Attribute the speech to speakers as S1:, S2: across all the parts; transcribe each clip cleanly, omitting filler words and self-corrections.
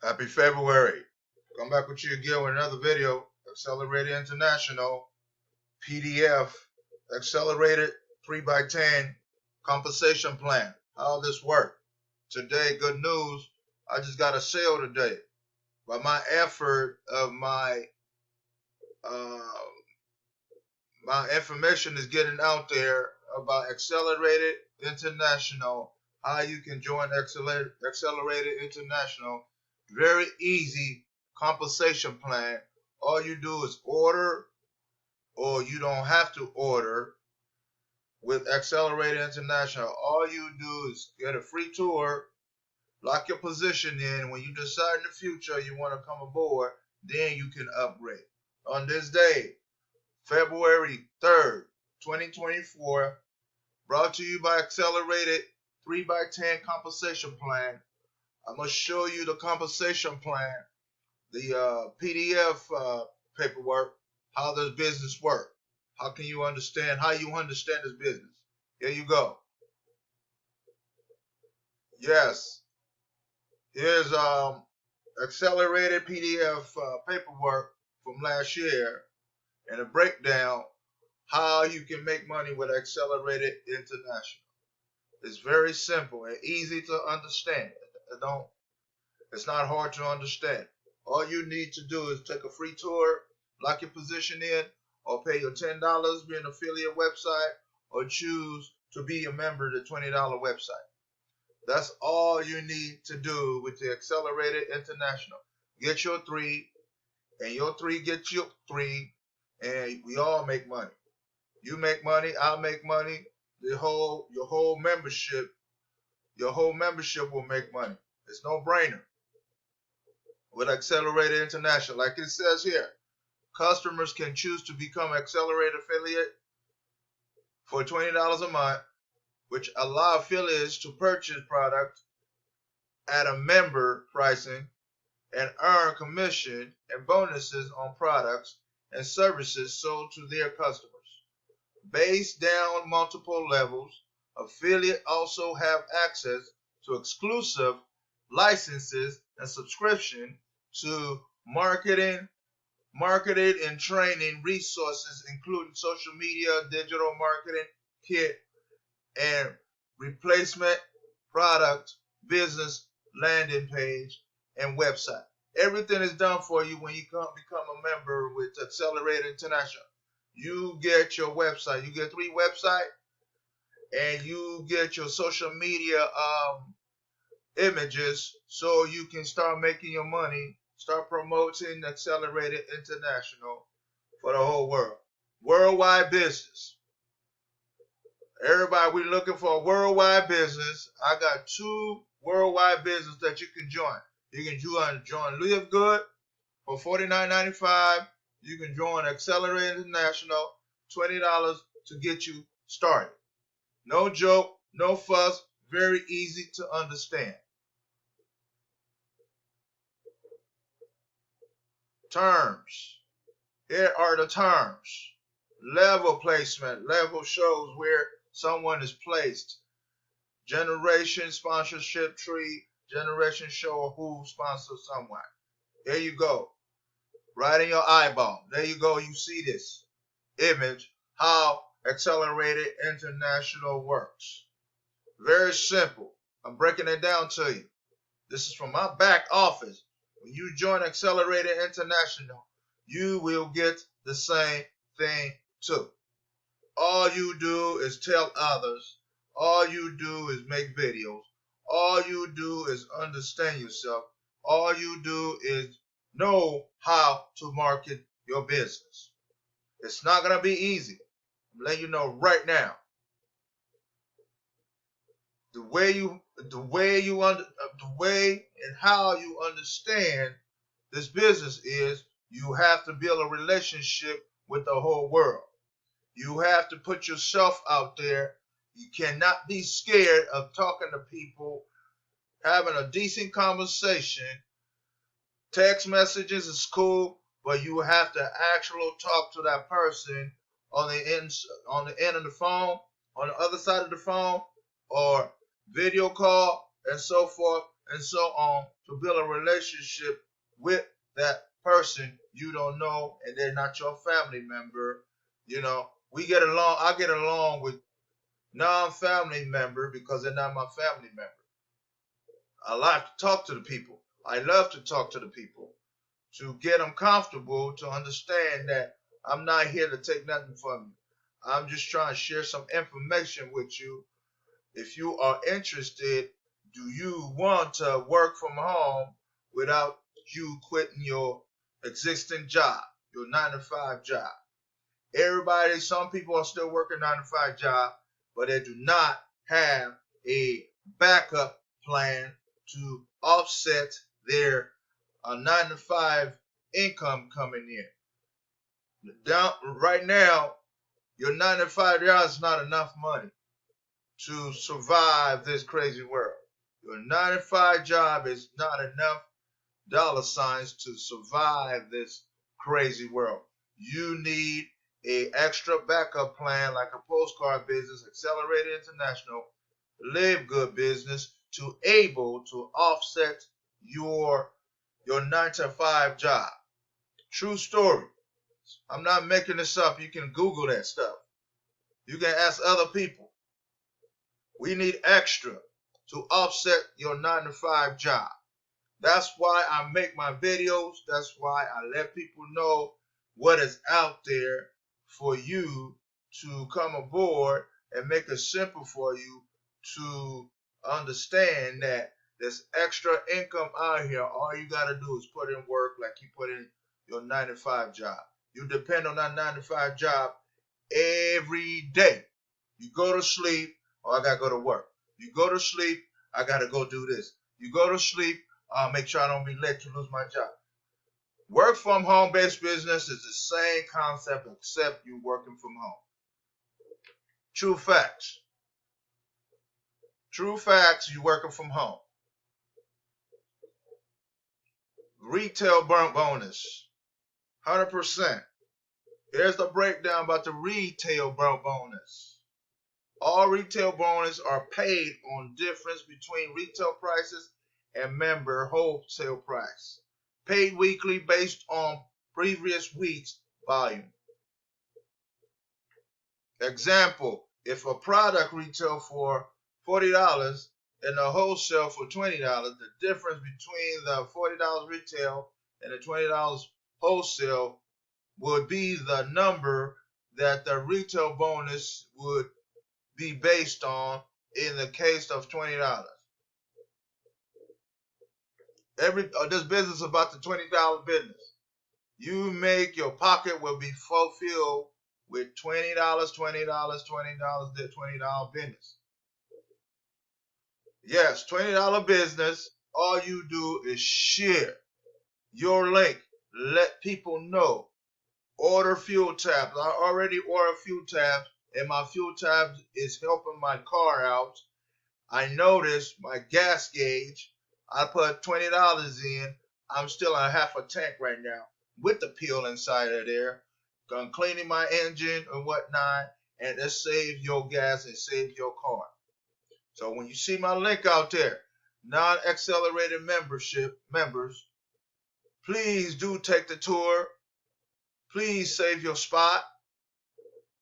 S1: Happy February. Come back with you again with another video. Xcelerate International PDF Accelerated 3x10 compensation plan. How this work? Today, good news. I just got a sale today. By my effort of my information is getting out there about Accelerated International, how you can join Accelerated International. Very easy compensation plan. All you do is order, or you don't have to order with Accelerated International. All you do is get a free tour, lock your position in. When you decide in the future you want to come aboard, then you can upgrade. On this day, February 3rd, 2024, brought to you by Accelerated 3x10 compensation plan. I'm going to show you the compensation plan, the PDF paperwork, how this business works. How can you understand, how you understand this business? Here you go. Yes, here's Accelerated PDF paperwork from last year and a breakdown how you can make money with Accelerated International. It's very simple and easy to understand. It's not hard to understand. All you need to do is take a free tour, lock your position in, or pay your $10, be an affiliate website, or choose to be a member of the $20 website. That's all you need to do with the Accelerated International. Get your three, and your three get your three, and we all make money. You make money, I'll make money. Your whole membership will make money. It's no brainer. With Accelerated International, like it says here, customers can choose to become Accelerated affiliate for $20 a month, which allow affiliates to purchase product at a member pricing and earn commission and bonuses on products and services sold to their customers. Based down multiple levels, affiliates also have access to exclusive licenses and subscription to marketing and training resources, including social media, digital marketing kit, and replacement product, business landing page, and website. Everything is done for you when you become a member with Accelerated International. You get your website. You get 3 websites, and you get your social media images, so you can start making your money, start promoting Accelerated International for the whole world. Worldwide business. Everybody, we're looking for a worldwide business. I got 2 worldwide business that you can join. You can join Live Good for $49.95. You can join Accelerate International, $20 to get you started. No joke, no fuss, very easy to understand. Terms. Here are the terms. Level placement. Level shows where someone is placed. Generation sponsorship tree. Generation show who sponsors someone. There you go. Right in your eyeball. There you go. You see this image, how Accelerated International works. Very simple. I'm breaking it down to you. This is from my back office. When you join Accelerated International, you will get the same thing too. All you do is tell others. All you do is make videos. All you do is understand yourself. All you do is know how to market your business. It's not going to be easy. I'm letting you know right now. The way and how you understand this business is you have to build a relationship with the whole world. You have to put yourself out there. You cannot be scared of talking to people, having a decent conversation. Text messages is cool, but you have to actually talk to that person on the end of the phone, on the other side of the phone, or video call, and so forth and so on, to build a relationship with that person you don't know and they're not your family member. You know, we get along. I get along with non-family member because they're not my family member. I like to talk to the people. I love to talk to the people to get them comfortable, to understand that I'm not here to take nothing from you. I'm just trying to share some information with you. If you are interested, do you want to work from home without you quitting your existing job, your 9-to-5 job? Everybody, some people are still working 9-to-5 job, but they do not have a backup plan to offset their 9-to-5 income coming in. Down right now, your 9-to-5 job is not enough money to survive this crazy world. Your 9-to-5 job is not enough dollar signs to survive this crazy world. You need a extra backup plan like a postcard business, Xcelerate International, Live Good business to able to offset your 9-to-5 job. True story. I'm not making this up. You can Google that stuff. You can ask other people. We need extra to offset your 9-to-5 job. That's why I make my videos. That's why I let people know what is out there for you to come aboard and make it simple for you to understand that there's extra income out here. All you got to do is put in work like you put in your 9-to-5 job. You depend on that 9-to-5 job every day. You go to sleep, oh, I got to go to work. You go to sleep, I got to go do this. You go to sleep, make sure I don't be late to lose my job. Work from home based business is the same concept except you working from home. True facts. True facts, you working from home. Retail bonus, 100%. Here's the breakdown about the retail bonus. All retail bonuses are paid on difference between retail prices and member wholesale price. Paid weekly based on previous week's volume. Example, if a product retail for $40 and the wholesale for $20, the difference between the $40 retail and the $20 wholesale would be the number that the retail bonus would be based on in the case of $20. This business is about the $20 business. You make your pocket will be fulfilled with $20, $20, $20, the $20 business. Yes, $20 business. All you do is share your link. Let people know. Order fuel tabs. I already ordered fuel tabs, and my fuel tabs is helping my car out. I noticed my gas gauge. I put $20 in. I'm still on half a tank right now with the peel inside of there. I'm cleaning my engine and whatnot, and it saves your gas and saves your car. So when you see my link out there, non-accelerated members, please do take the tour. Please save your spot.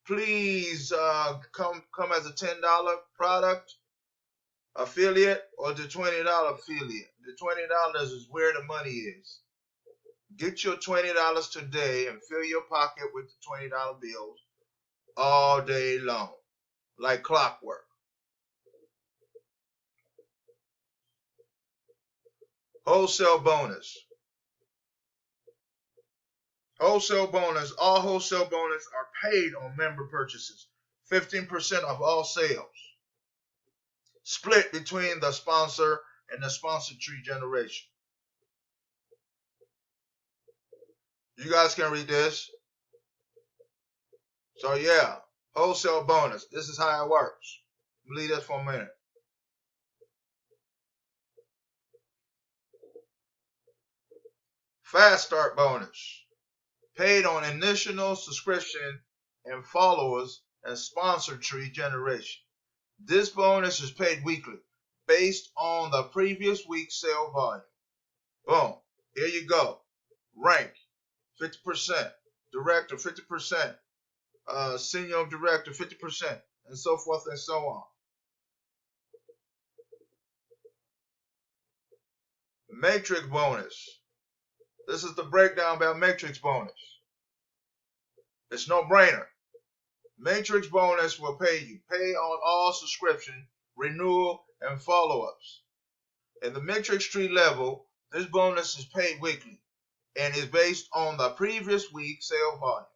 S1: Please come as a $10 product affiliate or the $20 affiliate. The $20 is where the money is. Get your $20 today and fill your pocket with the $20 bills all day long, like clockwork. Wholesale bonus. Wholesale bonus. All wholesale bonus are paid on member purchases. 15% of all sales. Split between the sponsor and the sponsor tree generation. You guys can read this. So yeah, wholesale bonus. This is how it works. Leave this for a minute. Fast start bonus. Paid on initial subscription and followers and sponsor tree generation. This bonus is paid weekly based on the previous week's sale volume. Boom. Here you go. Rank, 50%. Director, 50%. Senior director, 50%. And so forth and so on. Matrix bonus. This is the breakdown about matrix bonus. It's no brainer. Matrix bonus will pay you. Pay on all subscription, renewal, and follow-ups. In the matrix tree level, this bonus is paid weekly and is based on the previous week's sale volume.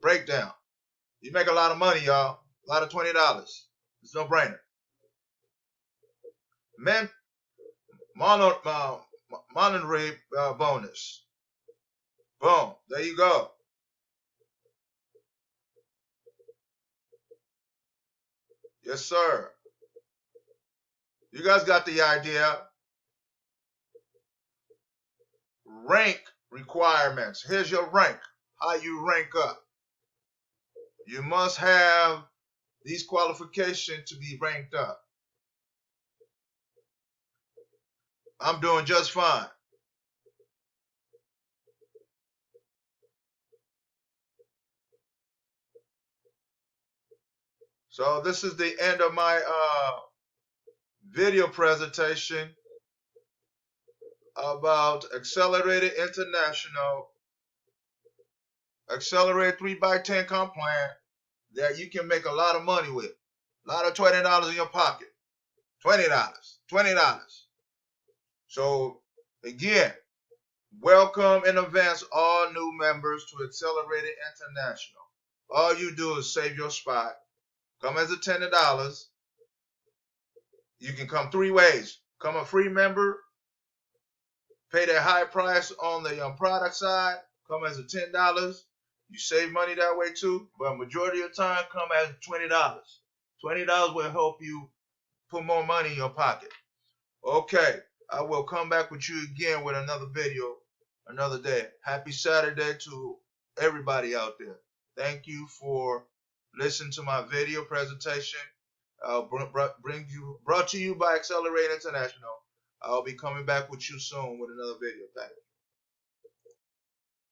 S1: Breakdown. You make a lot of money, y'all. A lot of $20. It's no brainer. Monetary bonus. Boom. There you go. Yes, sir. You guys got the idea. Rank requirements. Here's your rank. How you rank up. You must have these qualifications to be ranked up. I'm doing just fine. So this is the end of my video presentation about Xcelerated International Xcelerate 3x10 comp plan that you can make a lot of money with. A lot of $20 in your pocket. $20. $20. So again, welcome in advance all new members to Xcelerated International. All you do is save your spot. Come as a $10. You can come three ways. Come a free member, pay that high price on the product side, come as a $10. You save money that way too, but majority of the time, come as $20. $20 will help you put more money in your pocket. Okay, I will come back with you again with another video another day. Happy Saturday to everybody out there. Thank you for listening to my video presentation. Brought to you by Xcelerate International. I'll be coming back with you soon with another video. Thank you.